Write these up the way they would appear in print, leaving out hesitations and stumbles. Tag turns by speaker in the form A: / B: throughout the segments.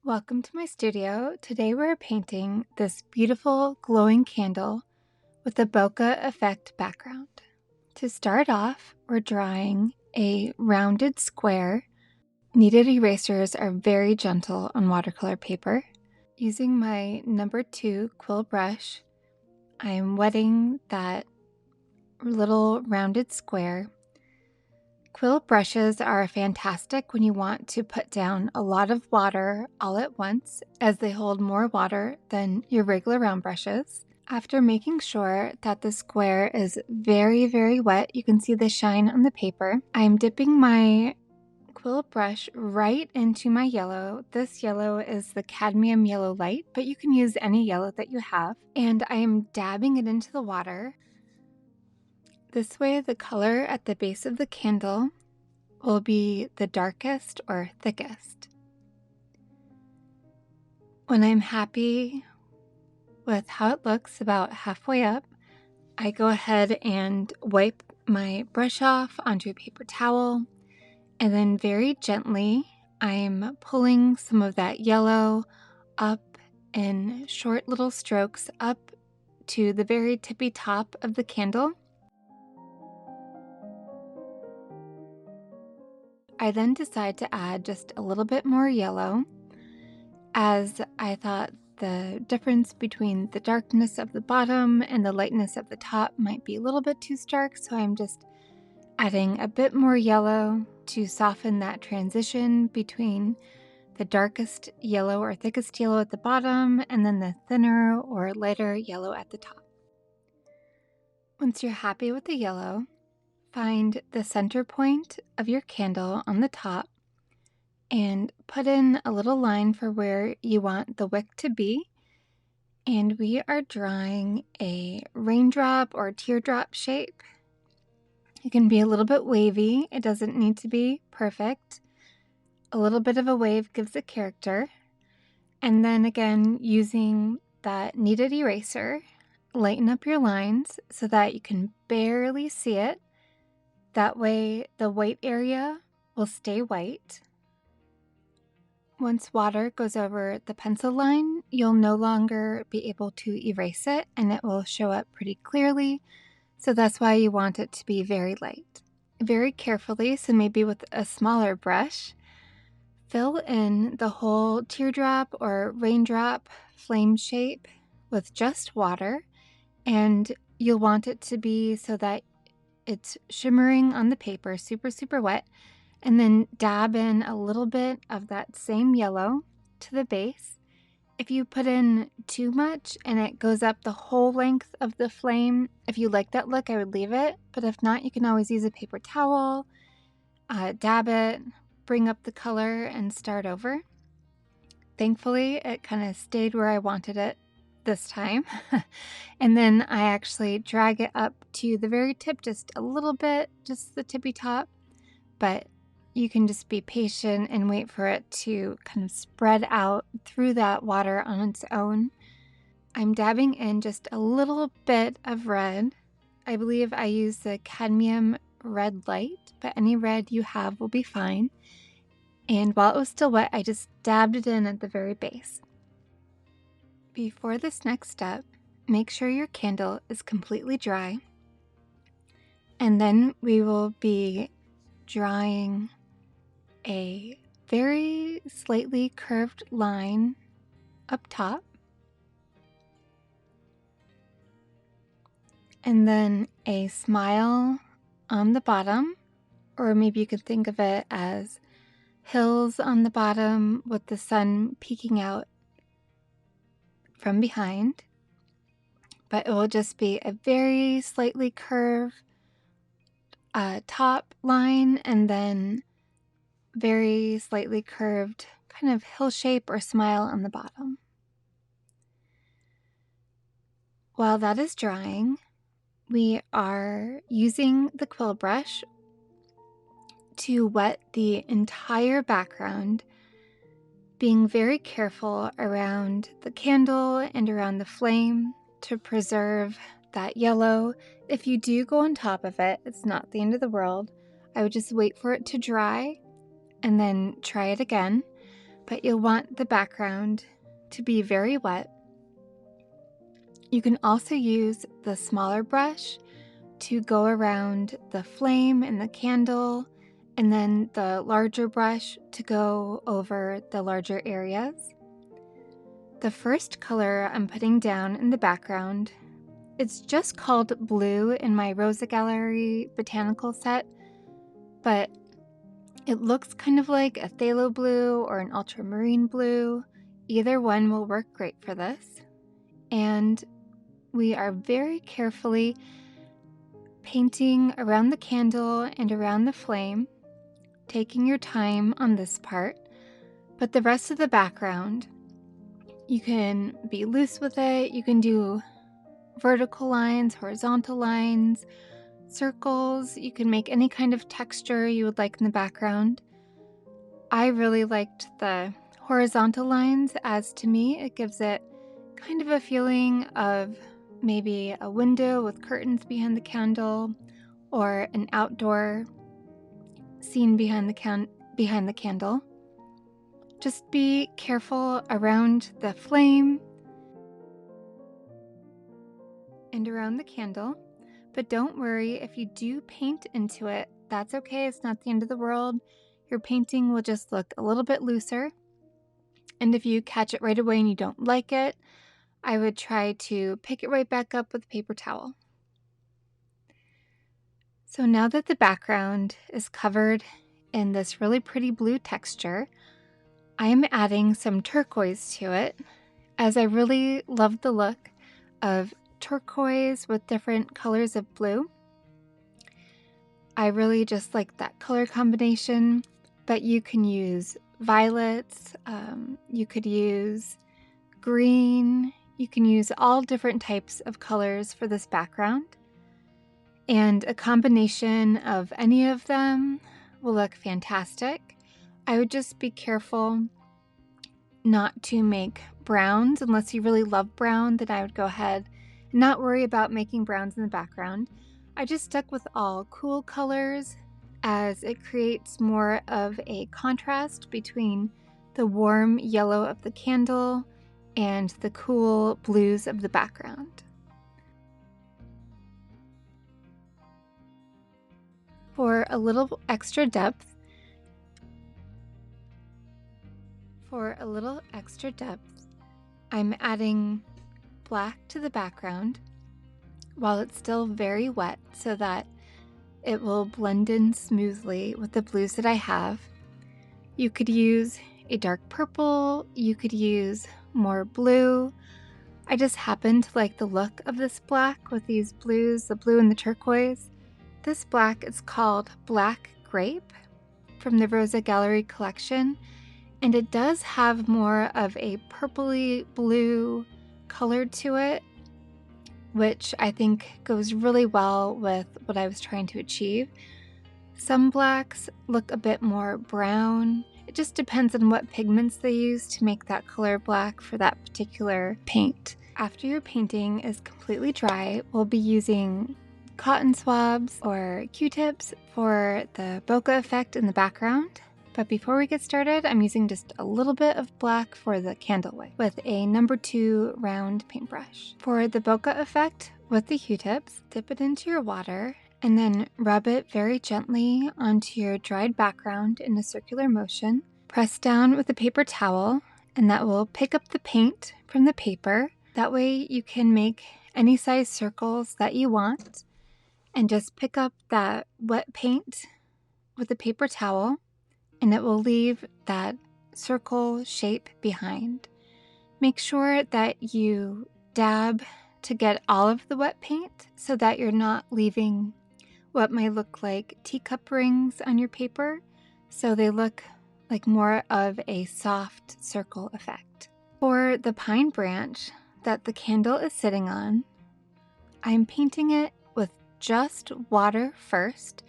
A: Welcome to my studio. Today we're painting this beautiful glowing candle with a bokeh effect background. To start off, we're drawing a rounded square. Kneaded erasers are very gentle on watercolor paper. Using my number 2 quill brush, I am wetting that little rounded square. Quill brushes are fantastic when you want to put down a lot of water all at once, as they hold more water than your regular round brushes. After making sure that the square is very, very wet, you can see the shine on the paper, I'm dipping my quill brush right into my yellow. This yellow is the cadmium yellow light, but you can use any yellow that you have. And I am dabbing it into the water. This way, the color at the base of the candle will be the darkest or thickest. When I'm happy with how it looks about halfway up, I go ahead and wipe my brush off onto a paper towel, and then very gently I'm pulling some of that yellow up in short little strokes up to the very tippy top of the candle. I then decide to add just a little bit more yellow, as I thought the difference between the darkness of the bottom and the lightness of the top might be a little bit too stark, so I'm just adding a bit more yellow to soften that transition between the darkest yellow or thickest yellow at the bottom and then the thinner or lighter yellow at the top. Once you're happy with the yellow, find the center point of your candle on the top and put in a little line for where you want the wick to be. And we are drawing a raindrop or teardrop shape. It can be a little bit wavy. It doesn't need to be perfect. A little bit of a wave gives it character. And then again, using that kneaded eraser, lighten up your lines so that you can barely see it. That way the white area will stay white. Once water goes over the pencil line, you'll no longer be able to erase it and it will show up pretty clearly. So that's why you want it to be very light. Very carefully, so maybe with a smaller brush, fill in the whole teardrop or raindrop flame shape with just water, and you'll want it to be so that it's shimmering on the paper, super, super wet, and then dab in a little bit of that same yellow to the base. If you put in too much and it goes up the whole length of the flame, if you like that look, I would leave it. But if not, you can always use a paper towel, dab it, bring up the color, and start over. Thankfully, it kind of stayed where I wanted it this time. And then I actually drag it up to the very tip just a little bit, just the tippy top. But you can just be patient and wait for it to kind of spread out through that water on its own. I'm dabbing in just a little bit of red. I believe I use the cadmium red light, but any red you have will be fine. And while it was still wet, I just dabbed it in at the very base. Before this next step, make sure your candle is completely dry. And then we will be drawing a very slightly curved line up top, and then a smile on the bottom, or maybe you could think of it as hills on the bottom with the sun peeking out from behind. But it will just be a very slightly curved top line, and then very slightly curved kind of hill shape or smile on the bottom. While that is drying, we are using the quill brush to wet the entire background, being very careful around the candle and around the flame to preserve that yellow. If you do go on top of it, it's not the end of the world. I would just wait for it to dry and then try it again. but you'll want the background to be very wet. You can also use the smaller brush to go around the flame and the candle, and then the larger brush to go over the larger areas. The first color I'm putting down in the background, it's just called blue in my Rosa Gallery botanical set, but it looks kind of like a phthalo blue or an ultramarine blue. Either one will work great for this. And we are very carefully painting around the candle and around the flame, taking your time on this part. But the rest of the background, you can be loose with it. You can do vertical lines, horizontal lines, circles. You can make any kind of texture you would like in the background. I really liked the horizontal lines, as to me it gives it kind of a feeling of maybe a window with curtains behind the candle, or an outdoor scene behind the candle. Just be careful around the flame and around the candle, but don't worry if you do paint into it. That's okay, it's not the end of the world. Your painting will just look a little bit looser, and if you catch it right away and you don't like it, I would try to pick it right back up with a paper towel. So now that the background is covered in this really pretty blue texture, I am adding some turquoise to it, as I really love the look of turquoise with different colors of blue. I really just like that color combination, but you can use violets, you could use green, you can use all different types of colors for this background. And a combination of any of them will look fantastic. I would just be careful not to make browns. Unless you really love brown, then I would go ahead and not worry about making browns in the background. I just stuck with all cool colors, as it creates more of a contrast between the warm yellow of the candle and the cool blues of the background. For a little extra depth, I'm adding black to the background while it's still very wet, so that it will blend in smoothly with the blues that I have. You could use a dark purple, you could use more blue. I just happen to like the look of this black with these blues, the blue and the turquoise. This black is called Black Grape from the Rosa Gallery collection, and it does have more of a purpley blue color to it, which I think goes really well with what I was trying to achieve. Some blacks look a bit more brown. It just depends on what pigments they use to make that color black for that particular paint. After your painting is completely dry, we'll be using cotton swabs or Q-tips for the bokeh effect in the background. But before we get started, I'm using just a little bit of black for the candle wick with a number 2 round paintbrush. For the bokeh effect with the Q-tips, dip it into your water and then rub it very gently onto your dried background in a circular motion. Press down with a paper towel, and that will pick up the paint from the paper. That way you can make any size circles that you want, and just pick up that wet paint with a paper towel, and it will leave that circle shape behind. Make sure that you dab to get all of the wet paint, so that you're not leaving what might look like teacup rings on your paper, so they look like more of a soft circle effect. For the pine branch that the candle is sitting on, I'm painting it with just water first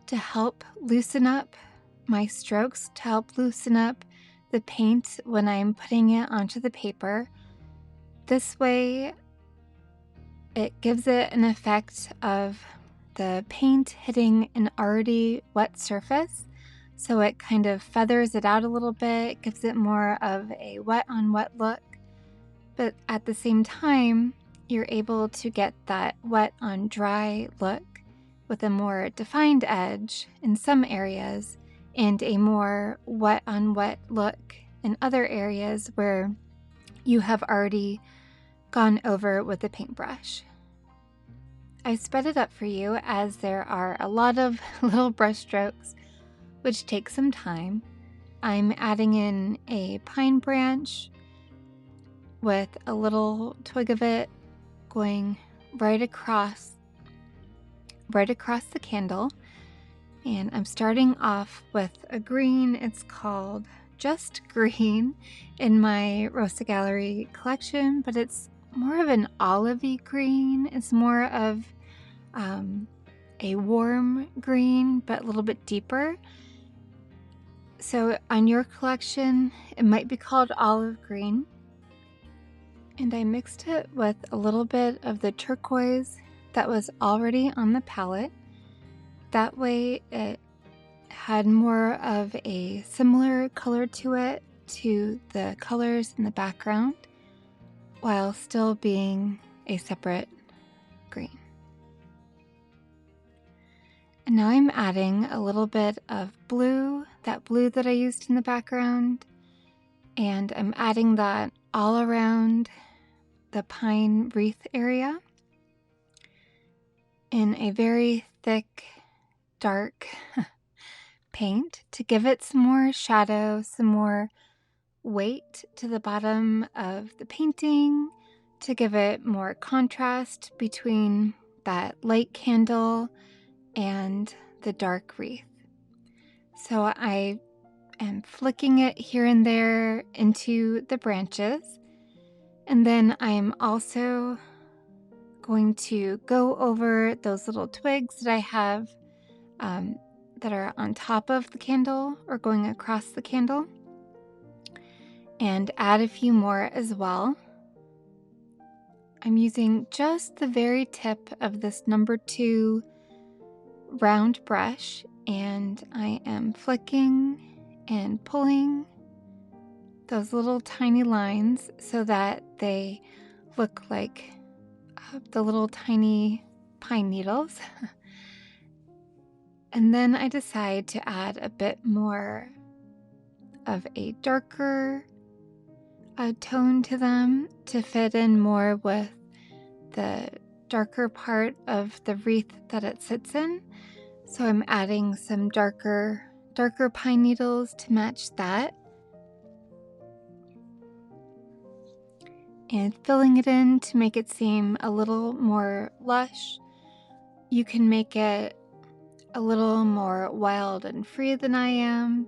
A: to help loosen up my strokes, to help loosen up the paint when I'm putting it onto the paper. This way it gives it an effect of the paint hitting an already wet surface, so it kind of feathers it out a little bit, gives it more of a wet on wet look, but at the same time, you're able to get that wet on dry look with a more defined edge in some areas and a more wet on wet look in other areas where you have already gone over with the paintbrush. I sped it up for you as there are a lot of little brush strokes which take some time. I'm adding in a pine branch with a little twig of it going right across the candle, and I'm starting off with a green. It's called Just Green in my Rosa Gallery collection, but it's more of an olivey green. It's more of a warm green, but a little bit deeper. So on your collection, it might be called olive green. And I mixed it with a little bit of the turquoise that was already on the palette. That way it had more of a similar color to it, to the colors in the background, while still being a separate green. And now I'm adding a little bit of blue, that blue that I used in the background, and I'm adding that all around the pine wreath area in a very thick, dark paint to give it some more shadow, some more weight to the bottom of the painting, to give it more contrast between that light candle and the dark wreath. So I am flicking it here and there into the branches, and then I'm also going to go over those little twigs that I have that are on top of the candle or going across the candle, and add a few more as well. I'm using just the very tip of this number 2 round brush, and I am flicking and pulling those little tiny lines so that they look like the little tiny pine needles. And then I decide to add a bit more of a darker tone to them to fit in more with the darker part of the wreath that it sits in. So I'm adding some darker pine needles to match that, and filling it in to make it seem a little more lush. You can make it a little more wild and free than I am,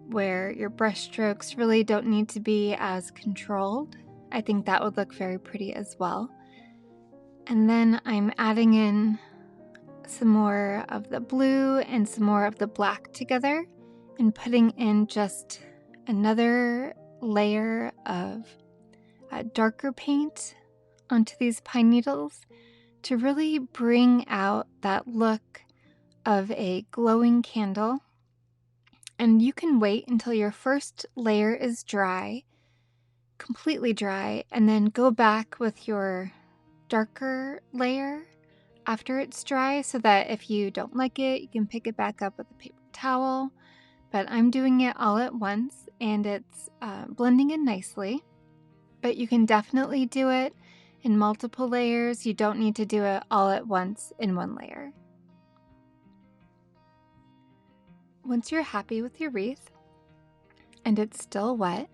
A: where your brush strokes really don't need to be as controlled. I think that would look very pretty as well. And then I'm adding in some more of the blue and some more of the black together and putting in just another layer of darker paint onto these pine needles to really bring out that look of a glowing candle. And you can wait until your first layer is dry, completely dry, and then go back with your darker layer after it's dry, so that if you don't like it, you can pick it back up with a paper towel. But I'm doing it all at once, and it's blending in nicely. But you can definitely do it in multiple layers. You don't need to do it all at once in one layer. Once you're happy with your wreath and it's still wet,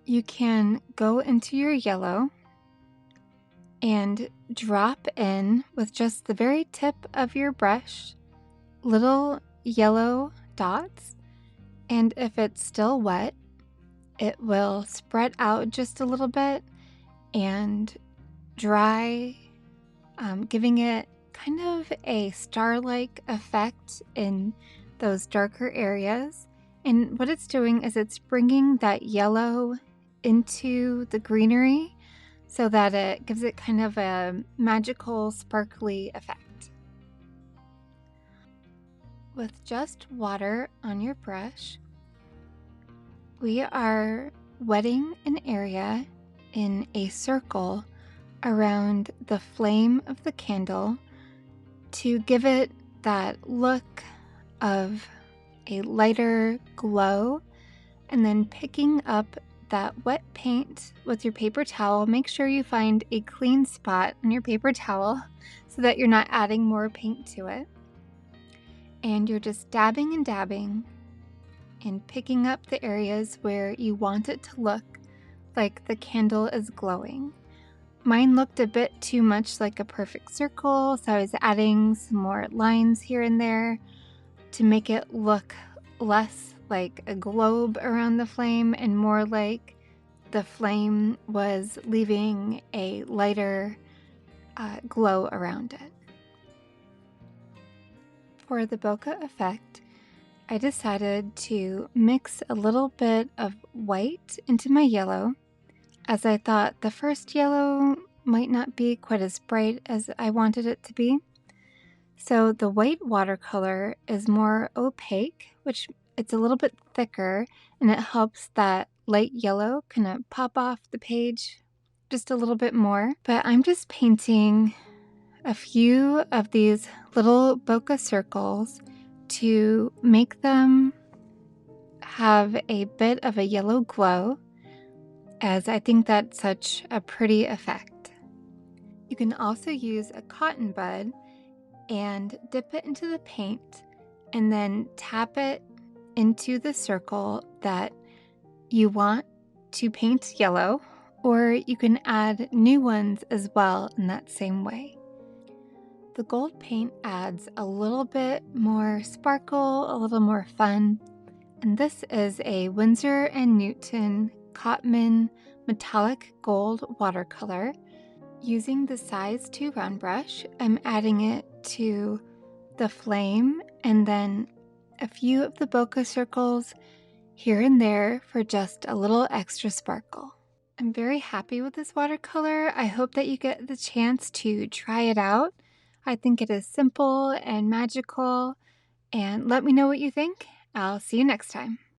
A: you can go into your yellow and drop in with just the very tip of your brush little yellow dots, and if it's still wet, it will spread out just a little bit and dry, giving it kind of a star-like effect in those darker areas. And what it's doing is it's bringing that yellow into the greenery so that it gives it kind of a magical, sparkly effect. With just water on your brush, we are wetting an area in a circle around the flame of the candle to give it that look of a lighter glow, and then picking up that wet paint with your paper towel. Make sure you find a clean spot on your paper towel so that you're not adding more paint to it. And you're just dabbing and picking up the areas where you want it to look like the candle is glowing. Mine looked a bit too much like a perfect circle, so I was adding some more lines here and there to make it look less like a globe around the flame and more like the flame was leaving a lighter glow around it. For the bokeh effect, I decided to mix a little bit of white into my yellow, as I thought the first yellow might not be quite as bright as I wanted it to be. So the white watercolor is more opaque, which it's a little bit thicker, and it helps that light yellow kind of pop off the page just a little bit more. But I'm just painting a few of these little bokeh circles to make them have a bit of a yellow glow, as I think that's such a pretty effect. You can also use a cotton bud and dip it into the paint and then tap it into the circle that you want to paint yellow, or you can add new ones as well in that same way. The gold paint adds a little bit more sparkle, a little more fun, and this is a Winsor & Newton Cotman Metallic Gold watercolor. Using the size 2 round brush, I'm adding it to the flame and then a few of the bokeh circles here and there for just a little extra sparkle. I'm very happy with this watercolor. I hope that you get the chance to try it out. I think it is simple and magical, and let me know what you think. I'll see you next time.